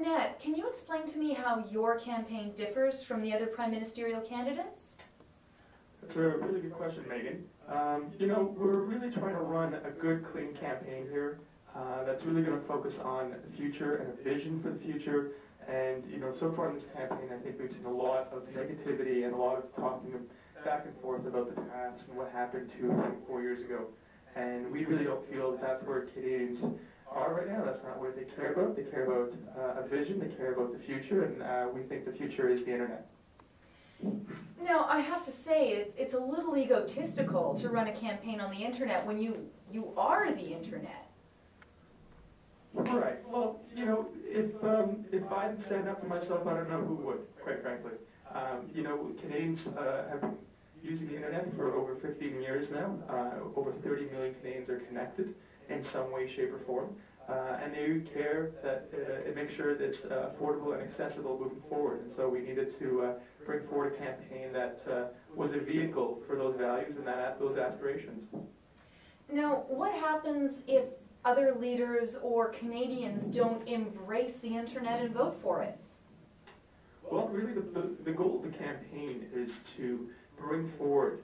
Ned, can you explain to me how your campaign differs from the other prime ministerial candidates? That's a really good question, Megan. We're really trying to run a good, clean campaign here that's really going to focus on the future and a vision for the future. And, so far in this campaign, I think we've seen a lot of negativity and a lot of talking back and forth about the past and what happened 4 years ago. And we really don't feel that that's where Canadians are right now. That's not what they care about. They care about a vision. They care about the future. And we think the future is the internet. Now, I have to say, it's a little egotistical to run a campaign on the internet when you are the internet. Right. Well, if I didn't stand up for myself, I don't know who would, quite frankly. Canadians have been using the internet for over 15 years now. Over 30 million Canadians are connected in some way, shape, or form. And they care that it makes sure that it's affordable and accessible moving forward. And so we needed to bring forward a campaign that was a vehicle for those values and those aspirations. Now, what happens if other leaders or Canadians don't embrace the internet and vote for it? Well, really the goal of the campaign is to bring forward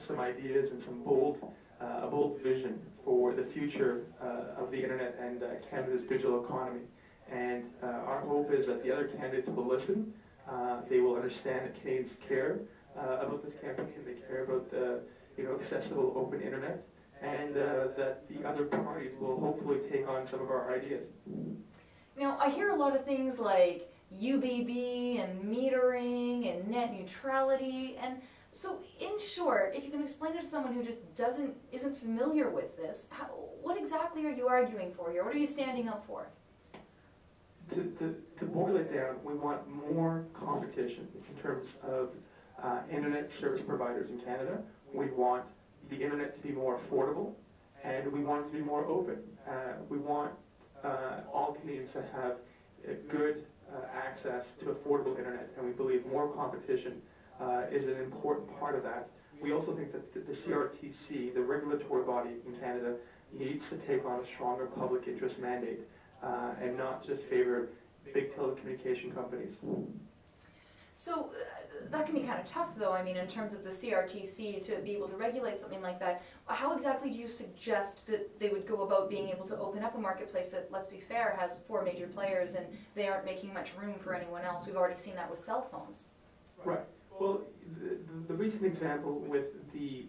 some ideas and a bold vision for the future of the internet and Canada's digital economy. And our hope is that the other candidates will listen. They will understand that Canadians care about this campaign. They care about the accessible open internet, and that the other parties will hopefully take on some of our ideas. Now, I hear a lot of things like UBB and metering and net neutrality, and so in short, if you can explain it to someone who just isn't familiar with this, what exactly are you arguing for here? What are you standing up for? To boil it down, we want more competition in terms of internet service providers in Canada. We want the internet to be more affordable, and we want it to be more open. We want all Canadians to have good access to affordable internet, and we believe more competition is an important part of that. We also think that the CRTC, the regulatory body in Canada, needs to take on a stronger public interest mandate and not just favor big telecommunication companies. So that can be kind of tough, though, I mean, in terms of the CRTC to be able to regulate something like that. How exactly do you suggest that they would go about being able to open up a marketplace that, let's be fair, has 4 major players and they aren't making much room for anyone else? We've already seen that with cell phones. Right. Well, the recent example with the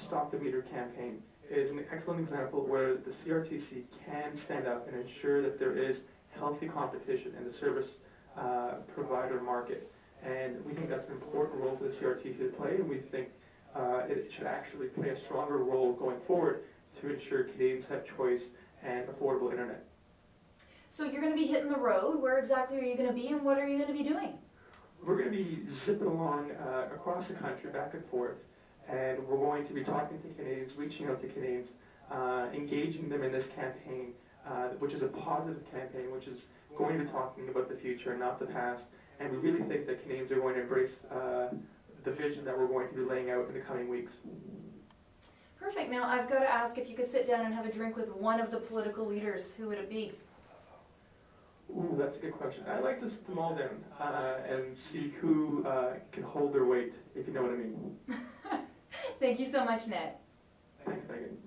Stop the Meter campaign is an excellent example where the CRTC can stand up and ensure that there is healthy competition in the service provider market. And we think that's an important role for the CRTC to play, and we think it should actually play a stronger role going forward to ensure Canadians have choice and affordable internet. So you're going to be hitting the road. Where exactly are you going to be, and what are you going to be doing? We're going to be zipping along across the country, back and forth, and we're going to be talking to Canadians, reaching out to Canadians, engaging them in this campaign, which is a positive campaign, which is going to be talking about the future and not the past. And we really think that Canadians are going to embrace the vision that we're going to be laying out in the coming weeks. Perfect. Now, I've got to ask, if you could sit down and have a drink with one of the political leaders, who would it be? Ooh, that's a good question. I'd like to sit them all down and see who can hold their weight, if you know what I mean. Thank you so much, Ned. Thanks, Megan.